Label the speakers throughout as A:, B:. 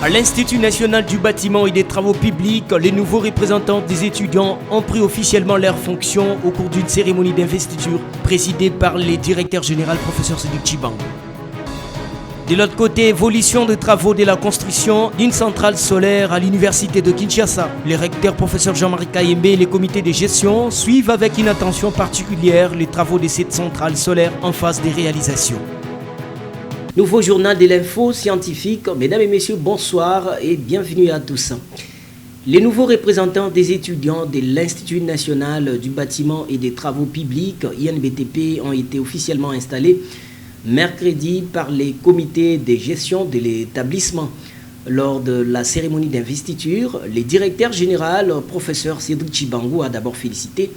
A: À l'Institut national du bâtiment et des travaux publics, les nouveaux représentants des étudiants ont pris officiellement leurs fonctions au cours d'une cérémonie d'investiture présidée par le directeur général professeur Sédic Tchibangu. De l'autre côté, évolution des travaux de la construction d'une centrale solaire à l'université de Kinshasa. Le recteur professeur Jean-Marie Kayembe et les comités de gestion suivent avec une attention particulière les travaux de cette centrale solaire en phase de réalisation. Nouveau journal de l'info scientifique. Mesdames et messieurs, bonsoir et bienvenue à tous. Les nouveaux représentants des étudiants de l'Institut national du bâtiment et des travaux publics, INBTP, ont été officiellement installés mercredi par les comités de gestion de l'établissement. Lors de la cérémonie d'investiture, le directeur général, professeur Sédic Tchibangu, a d'abord félicité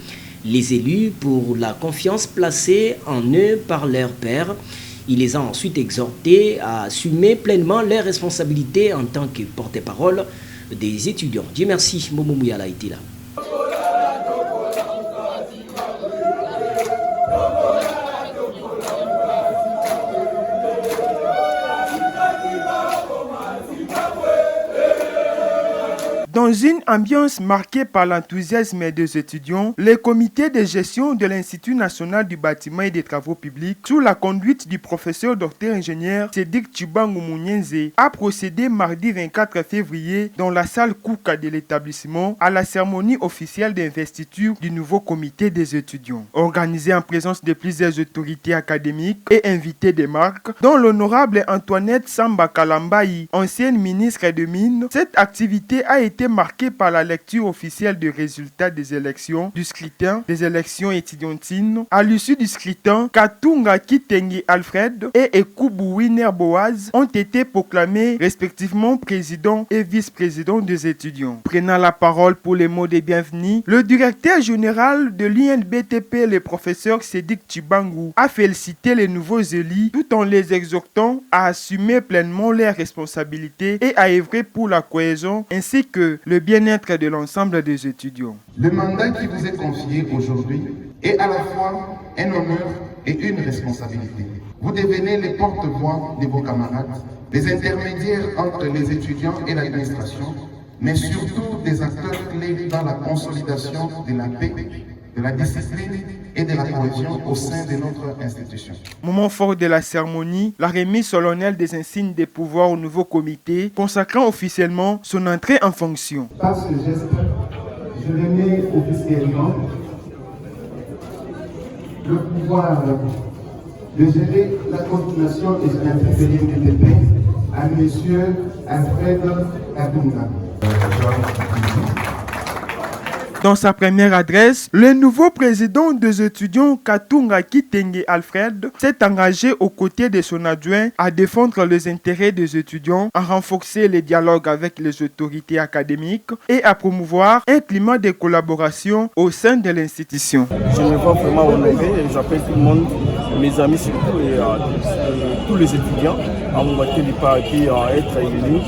A: les élus pour la confiance placée en eux par leurs pairs. Il les a ensuite exhortés à assumer pleinement leurs responsabilités en tant que porte-parole des étudiants. Dieu merci, Momo Mouyala était là.
B: Dans une ambiance marquée par l'enthousiasme des étudiants, le comité de gestion de l'Institut national du bâtiment et des travaux publics, sous la conduite du professeur docteur ingénieur Sédic Tchibangu Mounyenze, a procédé mardi 24 février dans la salle Kouka de l'établissement à la cérémonie officielle d'investiture du nouveau comité des étudiants. Organisée en présence de plusieurs autorités académiques et invités des marques, dont l'honorable Antoinette Samba Kalambayi, ancienne ministre des Mines, cette activité a été marqué par la lecture officielle des résultats des élections, du scrutin, des élections étudiantines. À l'issue du scrutin, Katunga Kitenge Alfred et Ekubu Winer Boaz ont été proclamés respectivement président et vice-président des étudiants. Prenant la parole pour les mots de bienvenue, le directeur général de l'INBTP, le professeur Sédic Tchibangu, a félicité les nouveaux élus tout en les exhortant à assumer pleinement leurs responsabilités et à œuvrer pour la cohésion ainsi que le bien-être de l'ensemble des étudiants.
C: Le mandat qui vous est confié aujourd'hui est à la fois un honneur et une responsabilité. Vous devenez les porte-voix de vos camarades, les intermédiaires entre les étudiants et l'administration, mais surtout des acteurs clés dans la consolidation de la paix, de la discipline et de la cohésion au sein de notre institution.
B: Moment fort de la cérémonie, la remise solennelle des insignes des pouvoirs au nouveau comité, consacrant officiellement son entrée en fonction.
C: Par ce geste, je remets officiellement le pouvoir de gérer la continuation des activités de l'INBTP à M. Alfred Katunga.
B: Dans sa première adresse, le nouveau président des étudiants Katunga Kitenge Alfred s'est engagé aux côtés de son adjoint à défendre les intérêts des étudiants, à renforcer les dialogues avec les autorités académiques et à promouvoir un climat de collaboration au sein de l'institution.
D: Je me vois vraiment honoré et j'appelle tout le monde, mes amis surtout et tous les étudiants à m'envoyer du parti à être élus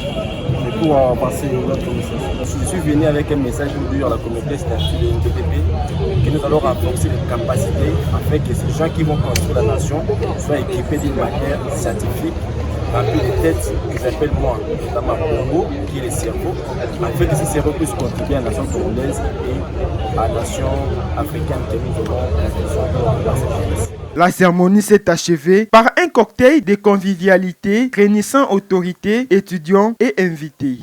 D: pour avancer notre message. Je suis venu avec un message pour dire à la communauté de l'INBTP que nous allons renforcer les capacités afin que ces gens qui vont construire la nation soient équipés d'une manière scientifique, remplis de têtes que j'appelle moi, notamment Congo, qui est le cerveau, afin que ces cerveaux puissent contribuer à la nation congolaise et à la nation africaine que nous avons dans cette jeunesse.
B: La cérémonie s'est achevée par un cocktail de convivialité réunissant autorités, étudiants et invités.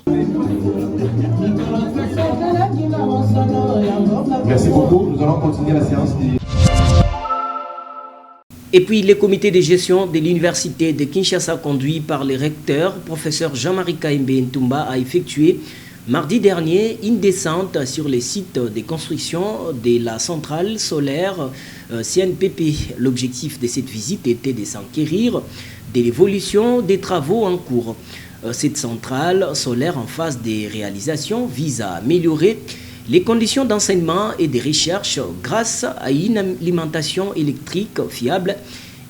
C: Merci beaucoup. Nous allons continuer la séance.
A: Et puis, le comité de gestion de l'université de Kinshasa, conduit par le recteur, professeur Jean-Marie Kayembe Ntumba, a effectué mardi dernier une descente sur les sites de construction de la centrale solaire CNPP. L'objectif de cette visite était de s'enquérir de l'évolution des travaux en cours. Cette centrale solaire en phase de réalisation vise à améliorer les conditions d'enseignement et de recherche grâce à une alimentation électrique fiable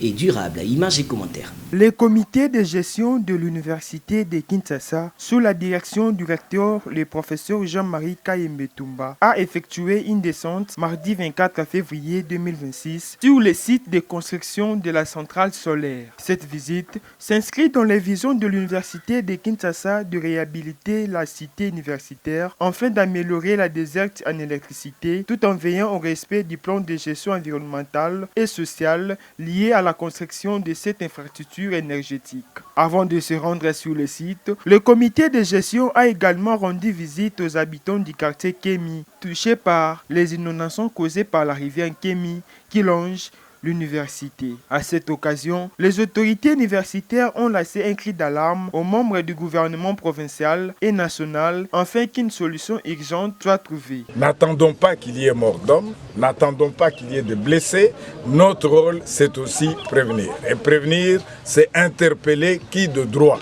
A: et durable. Images et commentaires.
B: Le comité de gestion de l'université de Kinshasa, sous la direction du recteur, le professeur Jean-Marie Kayembetumba, a effectué une descente mardi 24 février 2026 sur le site de construction de la centrale solaire. Cette visite s'inscrit dans les visions de l'université de Kinshasa de réhabiliter la cité universitaire afin d'améliorer la desserte en électricité tout en veillant au respect du plan de gestion environnementale et sociale lié à la construction de cette infrastructure énergétique. Avant de se rendre sur le site, le comité de gestion a également rendu visite aux habitants du quartier Kémi, touchés par les inondations causées par la rivière Kémi qui longe l'université. À cette occasion, les autorités universitaires ont lancé un cri d'alarme aux membres du gouvernement provincial et national afin qu'une solution urgente soit trouvée.
E: N'attendons pas qu'il y ait mort d'homme, n'attendons pas qu'il y ait de blessés. Notre rôle, c'est aussi prévenir. Et prévenir, c'est interpeller qui de droit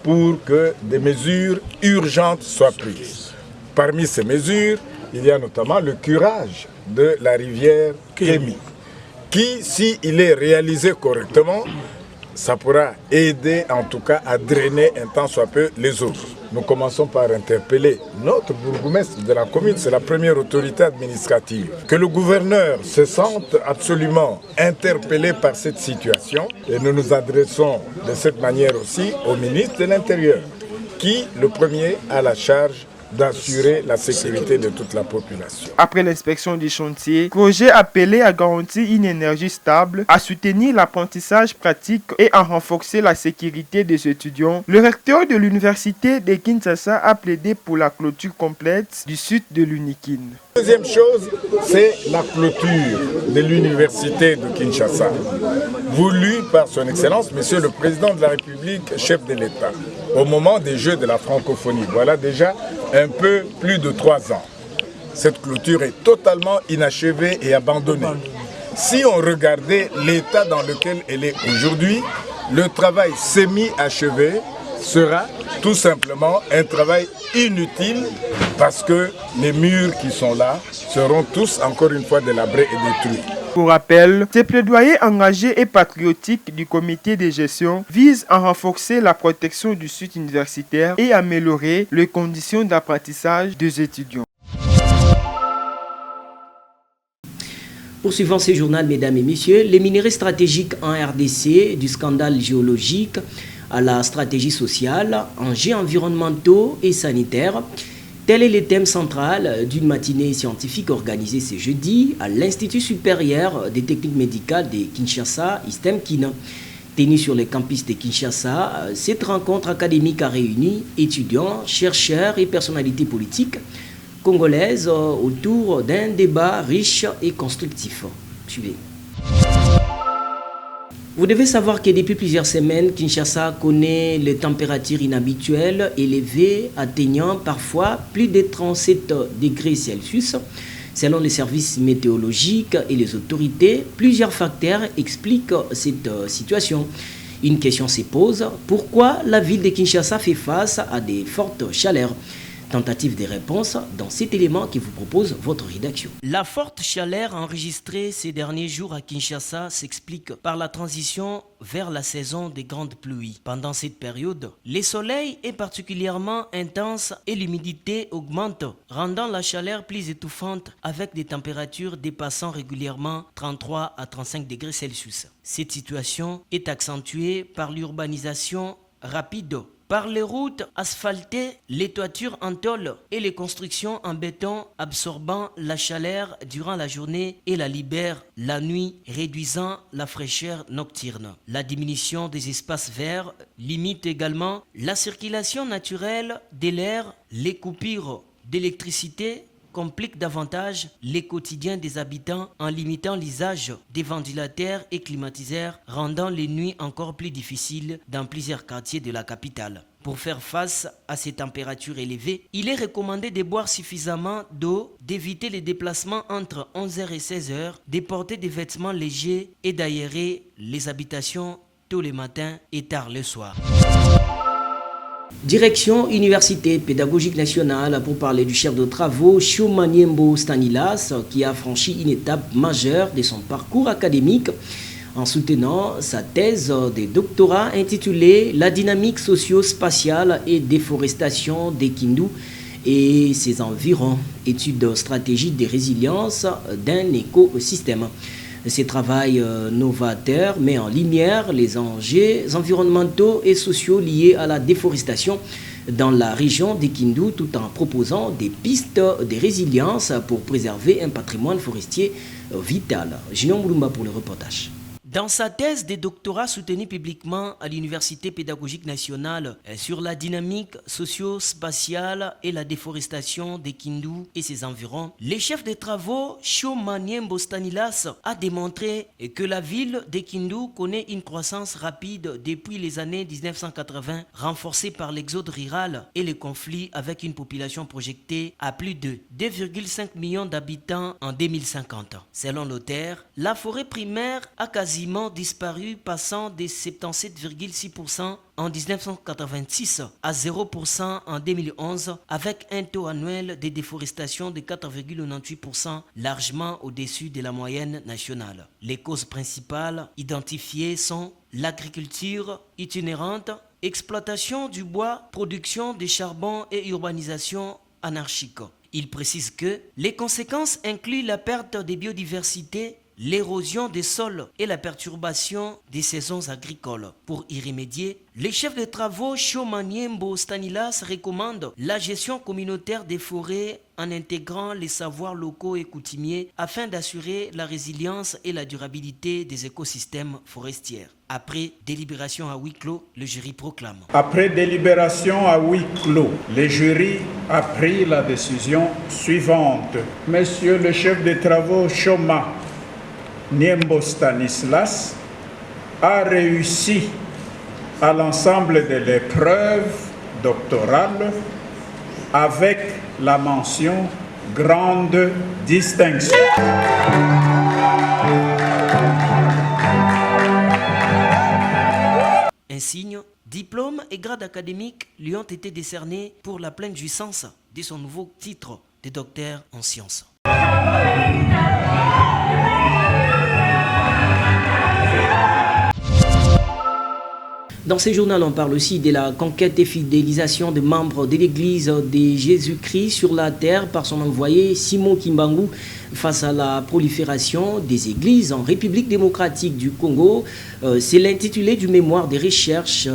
E: pour que des mesures urgentes soient prises. Parmi ces mesures, il y a notamment le curage de la rivière Kémi, qui, s'il est réalisé correctement, ça pourra aider en tout cas à drainer un tant soit peu les eaux. Nous commençons par interpeller notre bourgmestre de la commune, c'est la première autorité administrative. Que le gouverneur se sente absolument interpellé par cette situation et nous nous adressons de cette manière aussi au ministre de l'Intérieur, qui, le premier, a la charge d'assurer la sécurité de toute la population.
B: Après l'inspection du chantier, projet appelé à garantir une énergie stable, à soutenir l'apprentissage pratique et à renforcer la sécurité des étudiants, le recteur de l'université de Kinshasa a plaidé pour la clôture complète du sud de l'UNIKIN.
E: Deuxième chose, c'est la clôture de l'université de Kinshasa, voulue par son Excellence, Monsieur le Président de la République, chef de l'État, au moment des Jeux de la francophonie. Voilà déjà un peu plus de 3 ans. Cette clôture est totalement inachevée et abandonnée. Si on regardait l'état dans lequel elle est aujourd'hui, le travail semi-achevé sera tout simplement un travail inutile parce que les murs qui sont là seront tous encore une fois délabrés et détruits.
B: Pour rappel, ces plaidoyers engagés et patriotiques du comité de gestion visent à renforcer la protection du site universitaire et améliorer les conditions d'apprentissage des étudiants.
A: Poursuivant ce journal, mesdames et messieurs, les minerais stratégiques en RDC, du scandale géologique à la stratégie sociale, enjeux environnementaux et sanitaires. Tel est le thème central d'une matinée scientifique organisée ce jeudi à l'Institut supérieur des techniques médicales de Kinshasa, ISTEM-KIN. Tenue sur le campus de Kinshasa, cette rencontre académique a réuni étudiants, chercheurs et personnalités politiques congolaises autour d'un débat riche et constructif. Suivez. Vous devez savoir que depuis plusieurs semaines, Kinshasa connaît les températures inhabituelles élevées, atteignant parfois plus de 37 degrés Celsius. Selon les services météorologiques et les autorités, plusieurs facteurs expliquent cette situation. Une question se pose, pourquoi la ville de Kinshasa fait face à des fortes chaleurs ? Tentative de réponse dans cet élément qui vous propose votre rédaction. La forte chaleur enregistrée ces derniers jours à Kinshasa s'explique par la transition vers la saison des grandes pluies. Pendant cette période, le soleil est particulièrement intense et l'humidité augmente, rendant la chaleur plus étouffante avec des températures dépassant régulièrement 33 à 35 degrés Celsius. Cette situation est accentuée par l'urbanisation rapide, par les routes asphaltées, les toitures en tôle et les constructions en béton absorbant la chaleur durant la journée et la libèrent la nuit, réduisant la fraîcheur nocturne. La diminution des espaces verts limite également la circulation naturelle de l'air. Les coupures d'électricité complique davantage les quotidiens des habitants en limitant l'usage des ventilateurs et climatiseurs, rendant les nuits encore plus difficiles dans plusieurs quartiers de la capitale. Pour faire face à ces températures élevées, il est recommandé de boire suffisamment d'eau, d'éviter les déplacements entre 11h et 16h, de porter des vêtements légers et d'aérer les habitations tôt le matin et tard le soir. Direction Université pédagogique nationale pour parler du chef de travaux Chomaniembo Stanilas qui a franchi une étape majeure de son parcours académique en soutenant sa thèse de doctorat intitulée « La dynamique socio-spatiale et déforestation des Kindu et ses environs, études stratégiques de résilience d'un écosystème ». Ce travail novateur met en lumière les enjeux environnementaux et sociaux liés à la déforestation dans la région des Kindu, tout en proposant des pistes de résilience pour préserver un patrimoine forestier vital. Junior Moulumba pour le reportage. Dans sa thèse de doctorat soutenue publiquement à l'Université pédagogique nationale sur la dynamique socio-spatiale et la déforestation des Kindu et ses environs, le chef de travaux Choma Niembo Stanilas a démontré que la ville de Kindu connaît une croissance rapide depuis les années 1980, renforcée par l'exode rural et les conflits avec une population projetée à plus de 2,5 millions d'habitants en 2050. Selon l'auteur, la forêt primaire a quasiment disparu, passant de 77,6% en 1986 à 0% en 2011, avec un taux annuel de déforestation de 4,98%, largement au-dessus de la moyenne nationale. Les causes principales identifiées sont l'agriculture itinérante, exploitation du bois, production de charbon et urbanisation anarchique. Il précise que les conséquences incluent la perte de biodiversité, l'érosion des sols et la perturbation des saisons agricoles. Pour y remédier, les chefs de travaux Choma Niembo Stanilas recommandent la gestion communautaire des forêts en intégrant les savoirs locaux et coutumiers afin d'assurer la résilience et la durabilité des écosystèmes forestiers. Après délibération à huis clos, le jury proclame.
F: Après délibération à huis clos, le jury a pris la décision suivante. Monsieur le chef de travaux Choma Niembo Stanislas a réussi à l'ensemble de l'épreuve doctorale avec la mention grande distinction.
A: Insignes, diplômes et grades académiques lui ont été décernés pour la pleine jouissance de son nouveau titre de docteur en sciences. Dans ce journal, on parle aussi de la conquête et fidélisation des membres de l'Église de Jésus-Christ sur la terre par son envoyé Simon Kimbangu face à la prolifération des églises en République démocratique du Congo. C'est l'intitulé du mémoire de recherche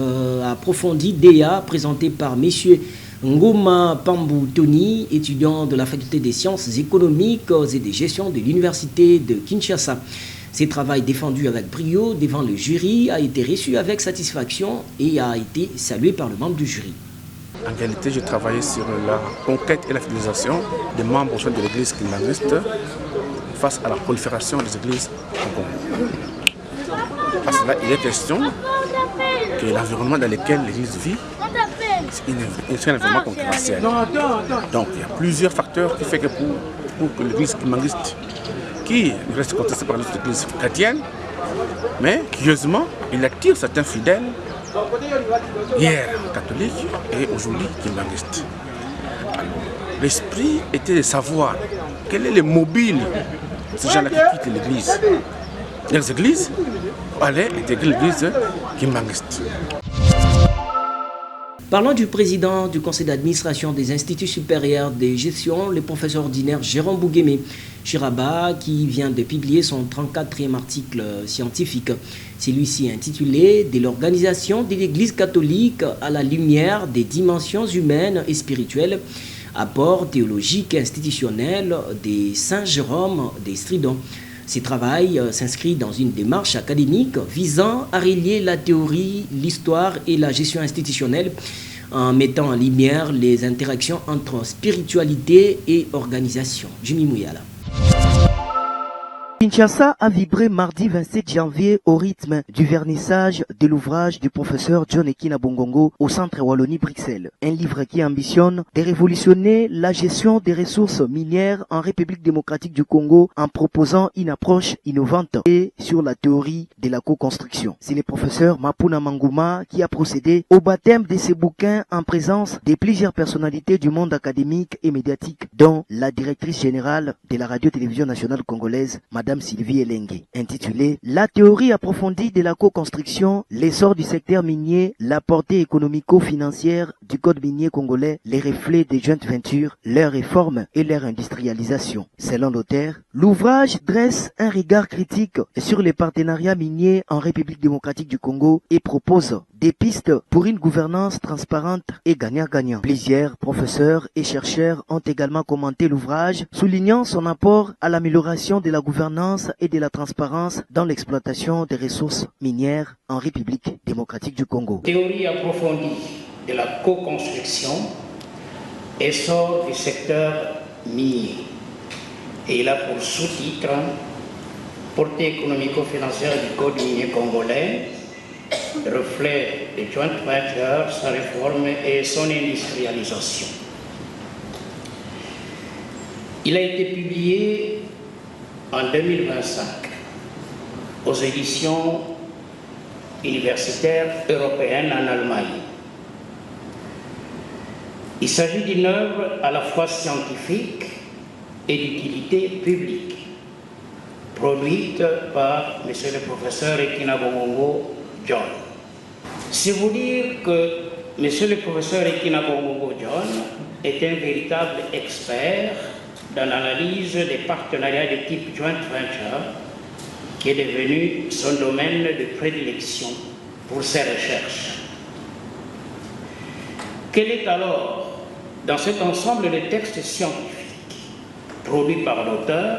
A: approfondi DEA présenté par messieurs Ngoma Pambu Tony, étudiant de la faculté des sciences économiques et de gestion de l'université de Kinshasa. Ce travail défendu avec brio devant le jury a été reçu avec satisfaction et a été salué par le membre du jury.
G: En réalité, j'ai travaillé sur la conquête et la fidélisation des membres au sein de l'église kimbanguiste face à la prolifération des églises au Congo. À cela, il est question que l'environnement dans lequel l'église vit, c'est un environnement concurrentiel. Donc, il y a plusieurs facteurs qui font que pour que l'église kimbanguiste, qui reste contesté par l'autre église chrétienne, mais curieusement, il attire certains fidèles, hier catholiques et aujourd'hui kimbanguistes. L'esprit était de savoir quel est le mobile de ces gens-là qui quittent l'église. Les églises allaient intégrer l'église kimbanguiste.
A: Parlant du président du conseil d'administration des instituts supérieurs de gestion, le professeur ordinaire Jérôme Bouguémé Chiraba, qui vient de publier son 34e article scientifique. Celui-ci intitulé « De l'organisation de l'Église catholique à la lumière des dimensions humaines et spirituelles, apport théologique et institutionnel de Saint Jérôme des Stridons ». Ce travail s'inscrit dans une démarche académique visant à relier la théorie, l'histoire et la gestion institutionnelle en mettant en lumière les interactions entre spiritualité et organisation. Jimmy Mouyala.
H: Kinshasa a vibré mardi 27 janvier au rythme du vernissage de l'ouvrage du professeur John Ekina Bongongo au Centre Wallonie-Bruxelles. Un livre qui ambitionne de révolutionner la gestion des ressources minières en République démocratique du Congo en proposant une approche innovante et sur la théorie de la co-construction. C'est le professeur Mapuna Mangouma qui a procédé au baptême de ces bouquins en présence de plusieurs personnalités du monde académique et médiatique, dont la directrice générale de la radio-télévision nationale congolaise, Madame Madame Sylvie Elengue, intitulé « La théorie approfondie de la co-construction, l'essor du secteur minier, la portée économico-financière du code minier congolais, les reflets des joint ventures, leurs réformes et leur industrialisation ». Selon l'auteur, l'ouvrage dresse un regard critique sur les partenariats miniers en République démocratique du Congo et propose des pistes pour une gouvernance transparente et gagnant-gagnant. Plusieurs professeurs et chercheurs ont également commenté l'ouvrage, soulignant son apport à l'amélioration de la gouvernance et de la transparence dans l'exploitation des ressources minières en République démocratique du Congo.
I: Théorie approfondie de la co-construction, essor du secteur minier. Et il a pour sous-titre portée économico-financière du code minier congolais, reflet des joint ventures, sa réforme et son industrialisation. Il a été publié en 2025 aux éditions universitaires européennes en Allemagne. Il s'agit d'une œuvre à la fois scientifique et d'utilité publique, produite par M. le professeur Ekinabongo John. C'est vous dire que M. le professeur Ekinabongo John est un véritable expert dans l'analyse des partenariats de type joint venture, qui est devenu son domaine de prédilection pour ses recherches. Quel est alors, dans cet ensemble de textes scientifiques produits par l'auteur,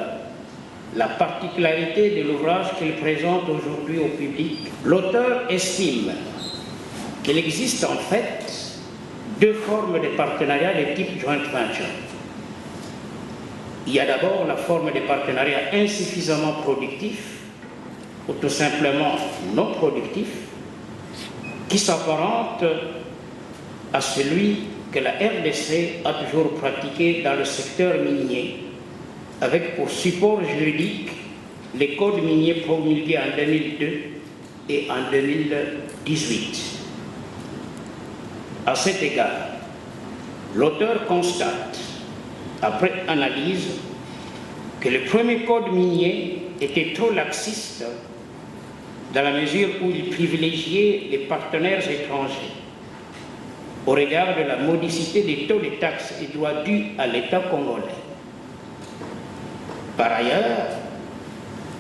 I: la particularité de l'ouvrage qu'il présente aujourd'hui au public? L'auteur estime qu'il existe en fait deux formes de partenariat de type joint venture. Il y a d'abord la forme de partenariat insuffisamment productif ou tout simplement non productif, qui s'apparente à celui que la RDC a toujours pratiqué dans le secteur minier, avec pour support juridique les codes miniers promulgués en 2002 et en 2018. À cet égard, l'auteur constate, après analyse, que le premier code minier était trop laxiste dans la mesure où il privilégiait les partenaires étrangers au regard de la modicité des taux de taxes et droits dus à l'État congolais. Par ailleurs,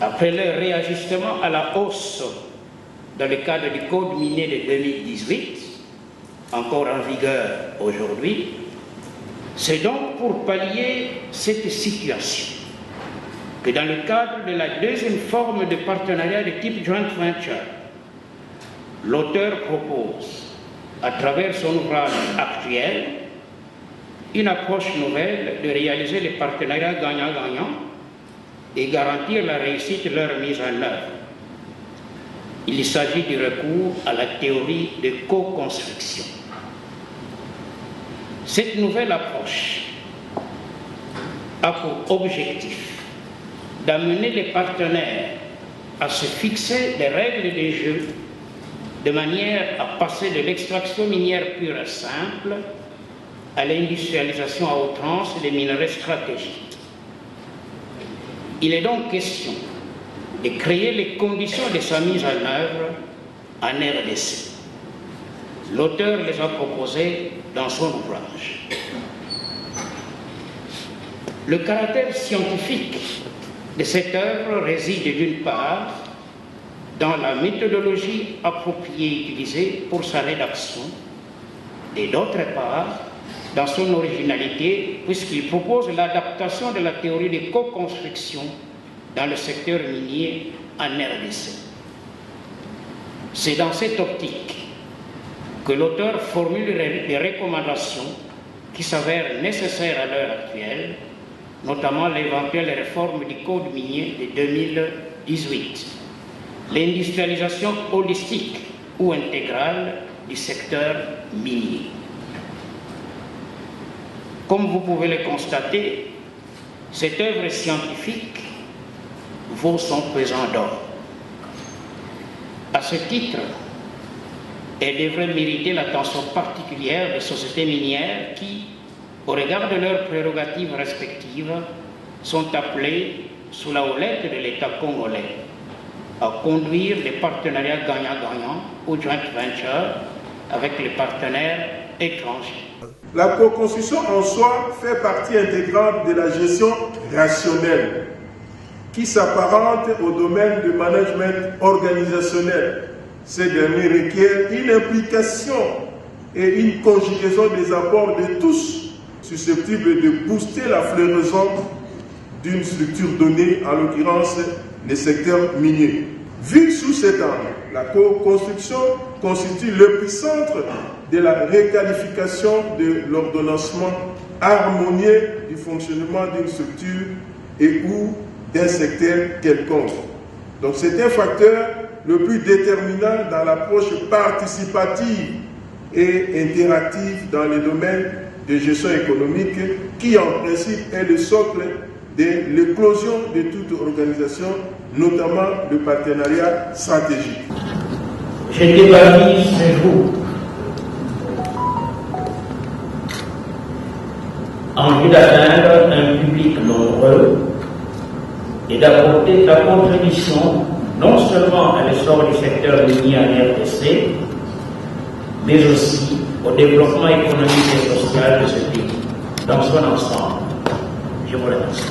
I: après leur réajustement à la hausse dans le cadre du code minier de 2018, encore en vigueur aujourd'hui, c'est donc pour pallier cette situation que dans le cadre de la deuxième forme de partenariat de type joint venture, l'auteur propose, à travers son ouvrage actuel, une approche nouvelle de réaliser les partenariats gagnant-gagnant et garantir la réussite de leur mise en œuvre. Il s'agit du recours à la théorie de co-construction. Cette nouvelle approche a pour objectif d'amener les partenaires à se fixer des règles de jeu de manière à passer de l'extraction minière pure et simple à l'industrialisation à outrance des minerais stratégiques. Il est donc question de créer les conditions de sa mise en œuvre en RDC. L'auteur les a proposées dans son ouvrage. Le caractère scientifique de cette œuvre réside d'une part dans la méthodologie appropriée utilisée pour sa rédaction et d'autre part dans son originalité puisqu'il propose l'adaptation de la théorie de co-construction dans le secteur minier en RDC. C'est dans cette optique que l'auteur formule des recommandations qui s'avèrent nécessaires à l'heure actuelle, notamment l'éventuelle réforme du code minier de 2018, l'industrialisation holistique ou intégrale du secteur minier. Comme vous pouvez le constater, cette œuvre scientifique vaut son pesant d'or. À ce titre, elle devrait mériter l'attention particulière des sociétés minières qui, au regard de leurs prérogatives respectives, sont appelées sous la houlette de l'État congolais, à conduire des partenariats gagnant-gagnant ou joint venture avec les partenaires étrangers.
J: La co-construction en soi fait partie intégrante de la gestion rationnelle qui s'apparente au domaine du management organisationnel. Ces derniers requièrent une implication et une conjugaison des apports de tous susceptibles de booster la floraison d'une structure donnée, en l'occurrence le secteur minier. Vu sous cet angle, la co-construction constitue l'épicentre de la requalification de l'ordonnancement harmonieux du fonctionnement d'une structure et ou d'un secteur quelconque. Donc c'est un facteur le plus déterminant dans l'approche participative et interactive dans les domaines de gestion économique qui en principe est le socle de l'éclosion de toute organisation, notamment le partenariat stratégique.
I: Je dévalise ce jour en vue d'atteindre un public nombreux et d'apporter ta contribution non seulement à l'essor du secteur minier en RDC, mais aussi au développement économique et social de ce pays, dans son ensemble. Je vous remercie.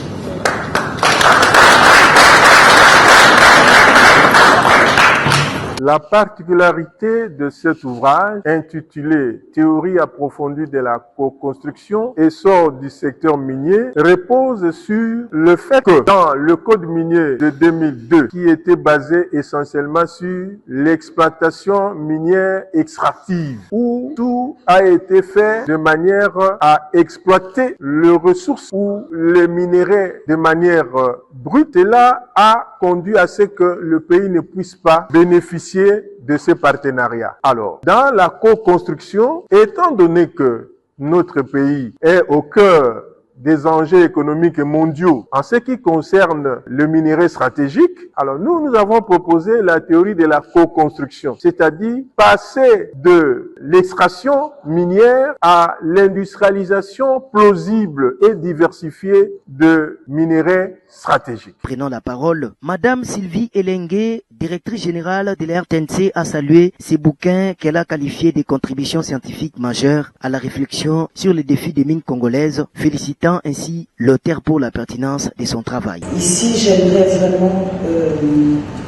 J: La particularité de cet ouvrage, intitulé « Théorie approfondie de la co-construction, essor du secteur minier », repose sur le fait que dans le code minier de 2002, qui était basé essentiellement sur l'exploitation minière extractive, où tout a été fait de manière à exploiter les ressources ou les minerais de manière brute, cela a conduit à ce que le pays ne puisse pas bénéficier de ces partenariats. Alors, dans la co-construction, étant donné que notre pays est au cœur des enjeux économiques mondiaux en ce qui concerne le minerai stratégique, alors nous avons proposé la théorie de la co-construction, c'est-à-dire passer de l'extraction minière à l'industrialisation plausible et diversifiée de minerais stratégiques.
H: Prenant la parole, Madame Sylvie Elengue, directrice générale de la RTNC, a salué ces bouquins qu'elle a qualifiés de contributions scientifiques majeures à la réflexion sur les défis des mines congolaises, félicitant ainsi l'auteur pour la pertinence de son travail.
K: Ici, j'aimerais vraiment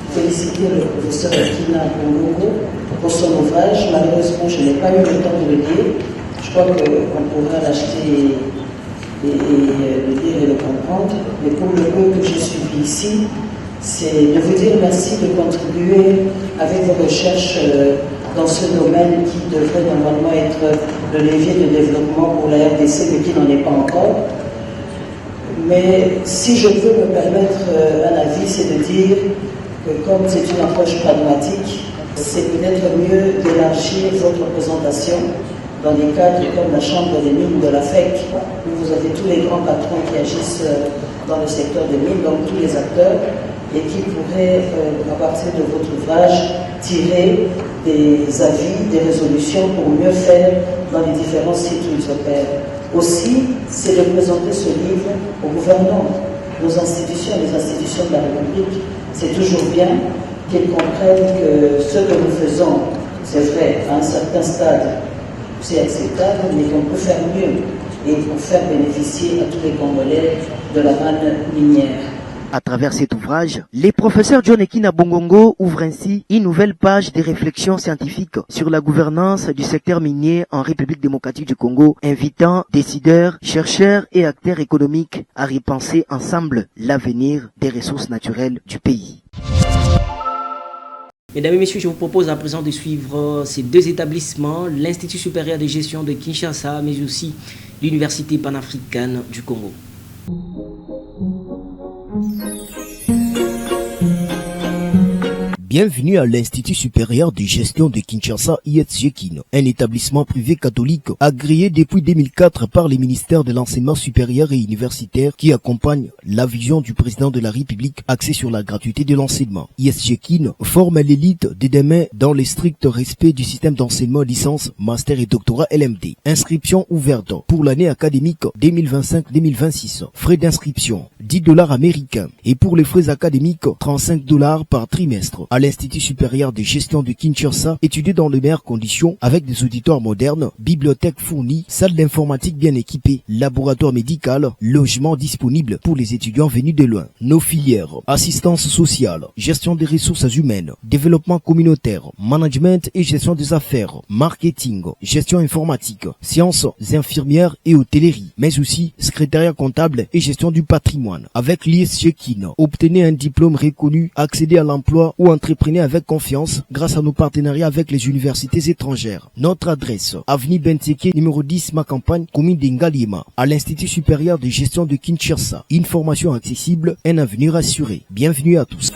K: féliciter le professeur Kina Bongo pour son ouvrage. Malheureusement, je n'ai pas eu le temps de le lire. Je crois qu'on pourra l'acheter et le lire et le comprendre. Mais pour le peu que j'ai suivi ici, c'est de vous dire merci de contribuer avec vos recherches dans ce domaine qui devrait normalement être le levier de développement pour la RDC, mais qui n'en est pas encore. Mais si je peux me permettre un avis, c'est de dire que comme c'est une approche pragmatique, c'est peut-être mieux d'élargir votre présentation dans des cadres comme la Chambre des mines de la FEC, où vous avez tous les grands patrons qui agissent dans le secteur des mines, donc tous les acteurs, et qui pourraient, à partir de votre ouvrage, tirer des avis, des résolutions pour mieux faire dans les différents sites où ils opèrent. Aussi, c'est de présenter ce livre aux gouvernants, nos institutions, les institutions de la République. C'est toujours bien qu'ils comprennent que ce que nous faisons, c'est vrai, à un certain stade, c'est acceptable, mais qu'on peut faire mieux et pour faire bénéficier à tous les Congolais de la manne minière.
H: À travers cet ouvrage, les professeurs John Ekina Bongongo ouvrent ainsi une nouvelle page de réflexion scientifique sur la gouvernance du secteur minier en République démocratique du Congo, invitant décideurs, chercheurs et acteurs économiques à repenser ensemble l'avenir des ressources naturelles du pays.
A: Mesdames et messieurs, je vous propose à présent de suivre ces deux établissements, l'Institut supérieur de gestion de Kinshasa, mais aussi l'Université panafricaine du Congo. Bienvenue à l'Institut supérieur de gestion de Kinshasa IETSGKIN, un établissement privé catholique agréé depuis 2004 par les ministères de l'enseignement supérieur et universitaire qui accompagne la vision du président de la République axée sur la gratuité de l'enseignement. IETSGKIN forme l'élite de demain dans le strict respect du système d'enseignement licence, master et doctorat LMD. Inscription ouverte pour l'année académique 2025-2026. Frais d'inscription $10 américains et pour les frais académiques $35 par trimestre. À l'Institut supérieur de gestion de Kinshasa, étudié dans les meilleures conditions avec des auditoires modernes, bibliothèque fournie, salle d'informatique bien équipée, laboratoire médical, logement disponible pour les étudiants venus de loin. Nos filières: assistance sociale, gestion des ressources humaines, développement communautaire, management et gestion des affaires, marketing, gestion informatique, sciences infirmières et hôtellerie, mais aussi secrétariat comptable et gestion du patrimoine. Avec l'IETSGKIN, obtenez un diplôme reconnu, accédez à l'emploi ou entreprenez avec confiance grâce à nos partenariats avec les universités étrangères. Notre adresse: avenue Benteke, numéro 10, Macampagne, commune d'Ingaliema, à l'Institut supérieur de gestion de Kinshasa. Une formation accessible, un avenir assuré. Bienvenue à tous.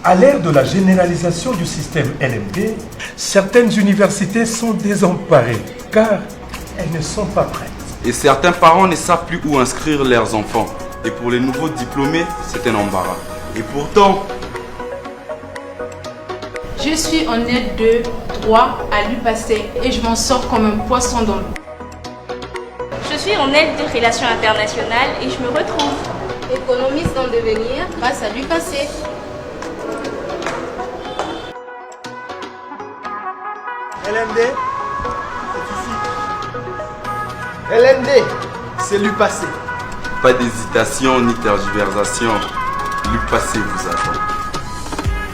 L: À l'ère de la généralisation du système LMD, certaines universités sont désemparées car elles ne sont pas prêtes.
M: Et certains parents ne savent plus où inscrire leurs enfants. Et pour les nouveaux diplômés, c'est un embarras. Et pourtant...
N: Je suis en aide de droit à l'UPACE et je m'en sors comme un poisson dans l'eau.
O: Je suis en aide de relations internationales et je me retrouve
N: économiste en devenir grâce à l'UPACE.
P: LMD, c'est ici. LMD, c'est l'UPACE.
M: Pas d'hésitation ni tergiversation, l'UPACE vous attend.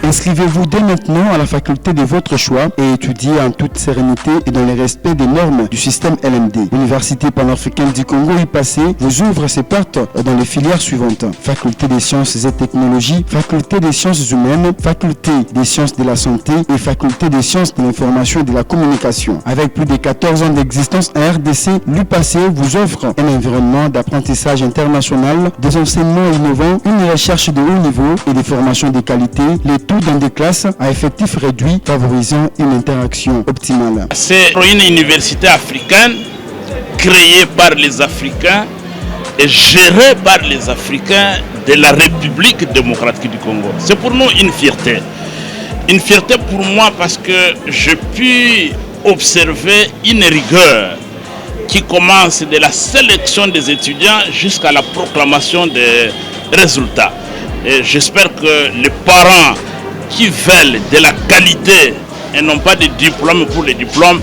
Q: Inscrivez-vous dès maintenant à la faculté de votre choix et étudiez en toute sérénité et dans le respect des normes du système LMD. L'Université panafricaine du Congo IPACE vous ouvre ses portes dans les filières suivantes: faculté des sciences et technologies, faculté des sciences humaines, faculté des sciences de la santé et faculté des sciences de l'information et de la communication. Avec plus de 14 ans d'existence en RDC, l'UPACE vous offre un environnement d'apprentissage international, des enseignements innovants, une recherche de haut niveau et des formations de qualité, les dans des classes à effectifs réduits favorisant une interaction optimale.
R: C'est une université africaine créée par les Africains et gérée par les Africains de la République démocratique du Congo. C'est pour nous une fierté. Une fierté pour moi parce que je puis observer une rigueur qui commence de la sélection des étudiants jusqu'à la proclamation des résultats. Et j'espère que les parents qui veulent de la qualité et non pas des diplômes pour les diplômes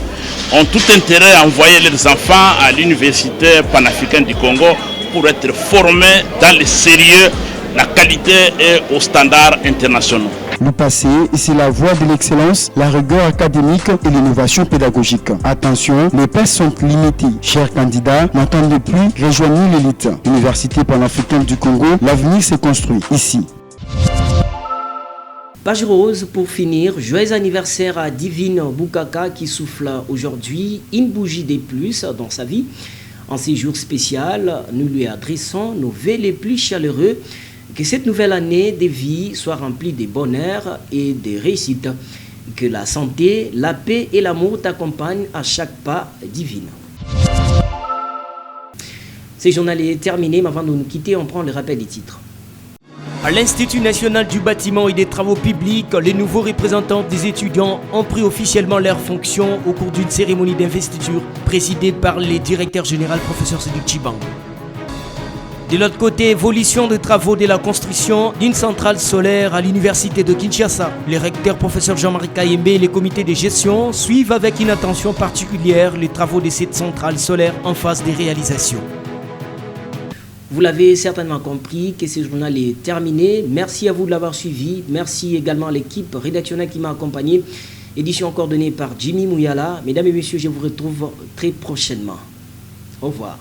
R: ont tout intérêt à envoyer leurs enfants à l'université panafricaine du Congo pour être formés dans le sérieux, la qualité et aux standards internationaux.
Q: L'UPACE, c'est la voie de l'excellence, la rigueur académique et l'innovation pédagogique. Attention, les places sont limitées. Chers candidats, n'attendez plus, rejoignez l'élite. Université panafricaine du Congo, l'avenir s'est construit ici.
A: Page rose pour finir, joyeux anniversaire à Divine Boukaka qui souffle aujourd'hui une bougie de plus dans sa vie. En ces jours spéciaux, nous lui adressons nos vœux les plus chaleureux. Que cette nouvelle année de vie soit remplie de bonheur et de réussite. Que la santé, la paix et l'amour t'accompagnent à chaque pas divin. Ce journal est terminé, mais avant de nous quitter, on prend le rappel des titres. À l'Institut national du bâtiment et des travaux publics, les nouveaux représentants des étudiants ont pris officiellement leurs fonctions au cours d'une cérémonie d'investiture présidée par le directeur général professeur Sédhic Tchibango. De l'autre côté, évolution de travaux de la construction d'une centrale solaire à l'université de Kinshasa. Les recteurs professeur Jean-Marie Kayembe et les comités de gestion suivent avec une attention particulière les travaux de cette centrale solaire en phase de réalisation. Vous l'avez certainement compris que ce journal est terminé. Merci à vous de l'avoir suivi. Merci également à l'équipe rédactionnelle qui m'a accompagné. Édition coordonnée par Jimmy Mouyala. Mesdames et messieurs, je vous retrouve très prochainement. Au revoir.